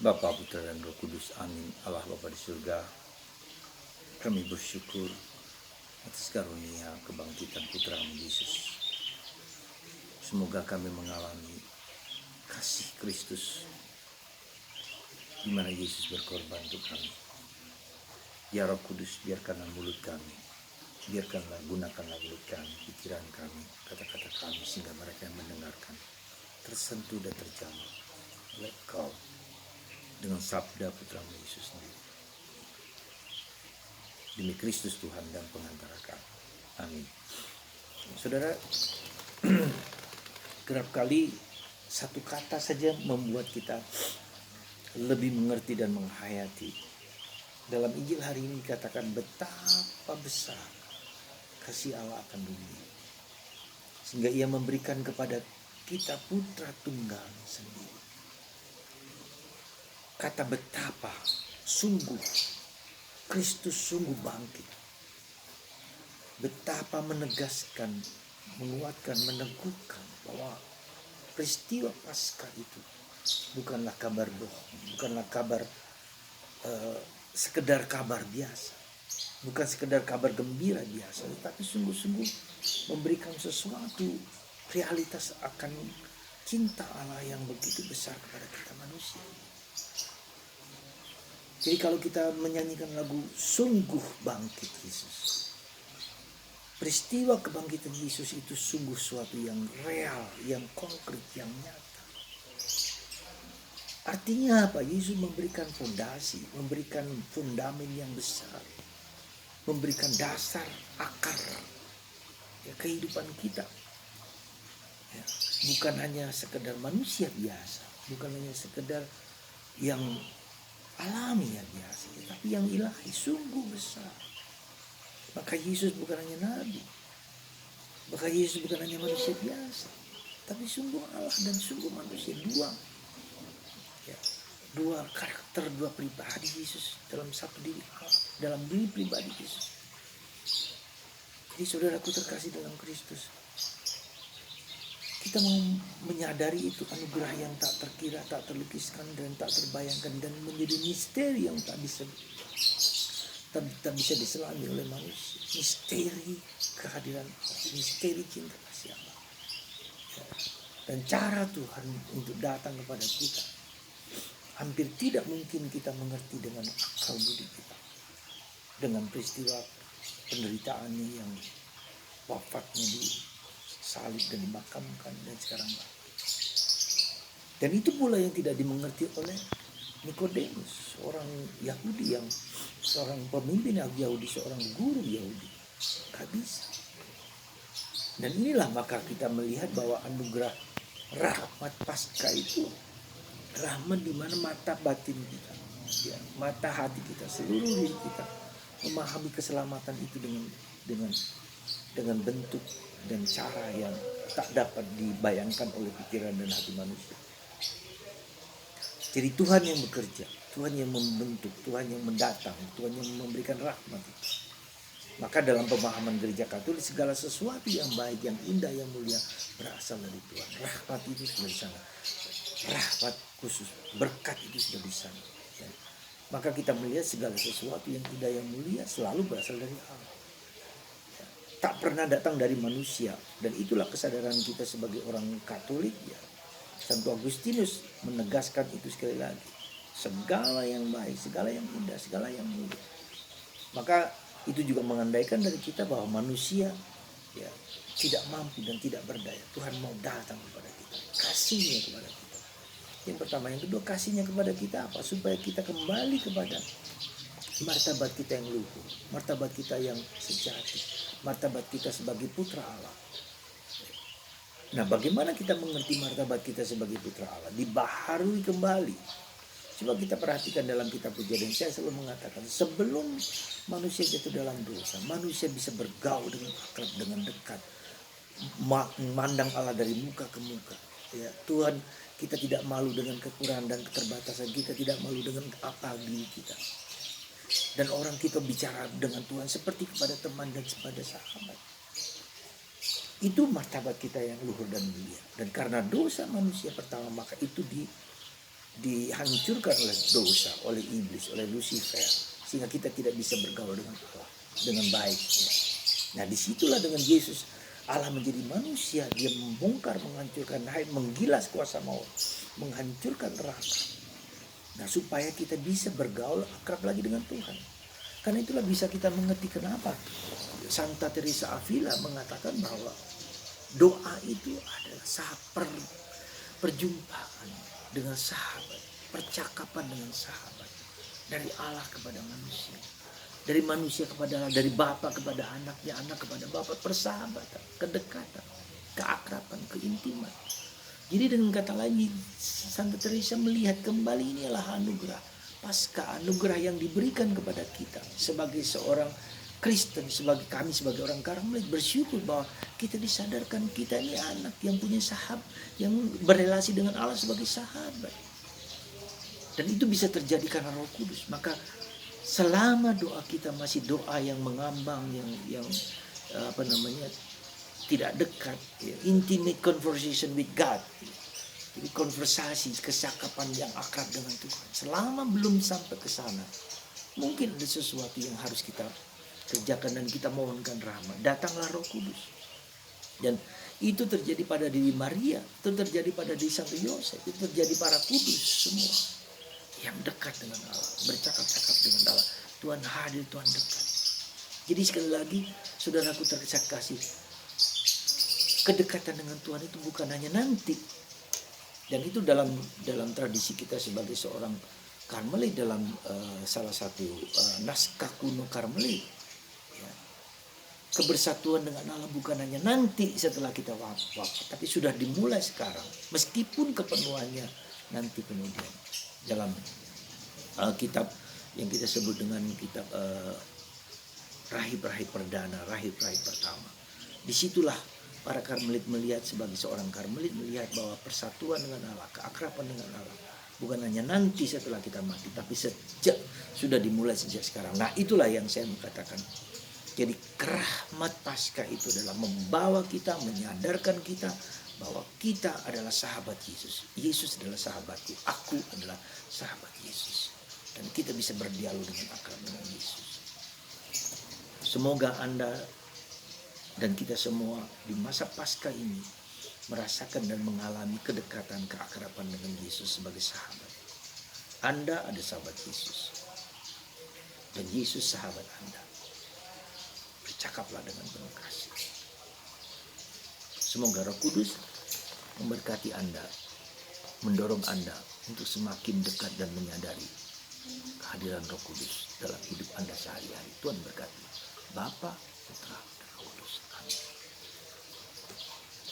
Bapa, Putra, dan Roh Kudus. Amin. Allah Bapa di surga, kami bersyukur atas karunia kebangkitan Putra Yesus. Semoga kami mengalami kasih Kristus di mana Yesus berkorban untuk kami. Ya Roh Kudus, biarkanlah mulut kami, gunakanlah mulut kami, pikiran kami, kata-kata kami, sehingga mereka yang mendengarkan tersentuh dan terjamah oleh Kau dengan sabda Putra Yesus sendiri. Demi Kristus Tuhan dan pengantara kami. Amin. Saudara, kerap kali satu kata saja membuat kita lebih mengerti dan menghayati. Dalam Injil hari ini dikatakan betapa besar kasih Allah akan dunia, sehingga Ia memberikan kepada kita Putra Tunggal sendiri. Kata betapa, sungguh Kristus sungguh bangkit. Betapa menegaskan, menguatkan, meneguhkan bahwa peristiwa Paskah itu bukanlah kabar bohong, bukanlah kabar sekedar kabar biasa, bukan sekedar kabar gembira biasa, tetapi sungguh-sungguh memberikan sesuatu realitas akan cinta Allah yang begitu besar kepada kita manusia. Jadi kalau kita menyanyikan lagu Sungguh Bangkit Yesus, peristiwa kebangkitan Yesus itu sungguh suatu yang real, yang konkret, yang nyata. Artinya apa? Yesus memberikan fondasi, memberikan fundamen yang besar, memberikan dasar, akar kehidupan kita. Ya, bukan hanya sekedar manusia biasa, bukan hanya sekedar yang alami yang biasa, tapi yang ilahi, sungguh besar. Maka Yesus bukan hanya nabi, maka Yesus bukan hanya manusia biasa, tapi sungguh Allah dan sungguh manusia. Dua karakter, dua pribadi Yesus dalam satu diri Allah, dalam diri pribadi Yesus. Jadi saudaraku terkasih dalam Kristus, kita mau menyadari itu anugerah yang tak terkira, tak terlukiskan, dan tak terbayangkan, dan menjadi misteri yang tak bisa diselami oleh manusia. Misteri kehadiran Allah, misteri cinta kasih Allah, dan cara Tuhan untuk datang kepada kita hampir tidak mungkin kita mengerti dengan akal budi kita. Dengan peristiwa penderitaannya yang wafatnya di salib dan dimakamkan dan sekarang bangkit. Dan itu pula yang tidak dimengerti oleh Nikodemus, seorang Yahudi, yang seorang pemimpin Yahudi, seorang guru Yahudi. Gak bisa. Dan inilah maka kita melihat bahwa anugerah rahmat Paskah itu rahmat di mana mata batin kita, ya, mata hati kita, seluruh diri kita memahami keselamatan itu dengan bentuk dan cara yang tak dapat dibayangkan oleh pikiran dan hati manusia. Jadi Tuhan yang bekerja, Tuhan yang membentuk, Tuhan yang mendatang, Tuhan yang memberikan rahmat itu. Maka dalam pemahaman gereja Katolik, segala sesuatu yang baik, yang indah, yang mulia berasal dari Tuhan. Rahmat itu sudah di sana. Rahmat khusus, berkat itu sudah di sana. Ya. Maka kita melihat segala sesuatu yang indah, yang mulia selalu berasal dari Allah. Ya. Tak pernah datang dari manusia. Dan itulah kesadaran kita sebagai orang Katolik. Ya. Santo Agustinus menegaskan itu sekali lagi. Segala yang baik, segala yang indah, segala yang mulia. Maka itu juga mengandaikan dari kita bahwa manusia, ya, tidak mampu dan tidak berdaya. Tuhan mau datang kepada kita, kasihnya kepada kita. Yang pertama. Yang kedua, kasihnya kepada kita apa? Supaya kita kembali kepada martabat kita yang luhur, martabat kita yang sejati, martabat kita sebagai putra Allah. Nah, bagaimana kita mengerti martabat kita sebagai putra Allah? Dibaharui kembali. Coba kita perhatikan dalam kitab Kejadian. Saya selalu mengatakan, sebelum manusia jatuh dalam dosa, manusia bisa bergaul dengan akrab, dengan dekat, memandang Allah dari muka ke muka. Ya, Tuhan, kita tidak malu dengan kekurangan dan keterbatasan kita, tidak malu dengan apa diri kita. Dan orang kita bicara dengan Tuhan seperti kepada teman dan kepada sahabat. Itu martabat kita yang luhur dan mulia. Dan karena dosa manusia pertama, maka itu dihancurkan oleh dosa, oleh iblis, oleh Lucifer, sehingga kita tidak bisa bergaul dengan Allah dengan baik. Nah, disitulah dengan Yesus Allah menjadi manusia, dia membongkar, menghancurkan, menggilas kuasa maut, menghancurkan neraka. Nah, supaya kita bisa bergaul akrab lagi dengan Tuhan. Karena itulah bisa kita mengerti kenapa Santa Teresa Avila mengatakan bahwa doa itu adalah perjumpaan dengan sahabat, percakapan dengan sahabat, dari Allah kepada manusia, dari manusia kepada Allah, dari Bapa kepada anaknya, anak kepada Bapa, persahabatan, kedekatan, keakraban, keintiman. Jadi dengan kata lain, Santa Teresa melihat kembali ini adalah anugerah Paskah, anugerah yang diberikan kepada kita sebagai seorang Kristen, sebagai kami sebagai orang Karmelit bersyukur bahwa kita disadarkan kita ini anak yang punya sahabat, yang berrelasi dengan Allah sebagai sahabat. Dan itu bisa terjadi karena Roh Kudus. Maka selama doa kita masih doa yang mengambang, yang tidak dekat, intimate conversation with God. Jadi konversasi, kesakapan yang akrab dengan Tuhan. Selama belum sampai ke sana, mungkin ada sesuatu yang harus kita kerjakan dan kita mohonkan rahmat. Datanglah Roh Kudus. Dan itu terjadi pada diri Maria, itu terjadi pada diri Santo Yosef, itu terjadi para kudus semua yang dekat dengan Allah, bercakap-cakap dengan Allah. Tuhan hadir, Tuhan dekat. Jadi sekali lagi, saudaraku terkasih, kedekatan dengan Tuhan itu bukan hanya nanti. Dan itu dalam tradisi kita sebagai seorang Karmelit, dalam salah satu naskah kuno Karmelit, ya, kebersatuan dengan Allah bukan hanya nanti setelah kita wafat, tapi sudah dimulai sekarang, meskipun kepenuhannya nanti kemudian. Dalam kitab yang kita sebut dengan kitab rahib-rahib perdana, rahib-rahib pertama, disitulah para Karmelit melihat, sebagai seorang Karmelit melihat bahwa persatuan dengan Allah, keakraban dengan Allah bukan hanya nanti setelah kita mati, tapi sudah dimulai sejak sekarang. Nah, itulah yang saya mengatakan. Jadi rahmat Paskah itu adalah membawa kita, menyadarkan kita bahwa kita adalah sahabat Yesus. Yesus adalah sahabatku, aku adalah sahabat Yesus. Dan kita bisa berdialog dengan akrab dengan Yesus. Semoga Anda dan kita semua di masa Paskah ini merasakan dan mengalami kedekatan, keakraban dengan Yesus sebagai sahabat. Anda ada sahabat Yesus. Dan Yesus sahabat Anda. Bercakaplah dengan penuh kasih. Semoga Roh Kudus memberkati Anda, mendorong Anda untuk semakin dekat dan menyadari kehadiran Roh Kudus dalam hidup Anda sehari-hari. Tuhan berkati. Bapa, Putra,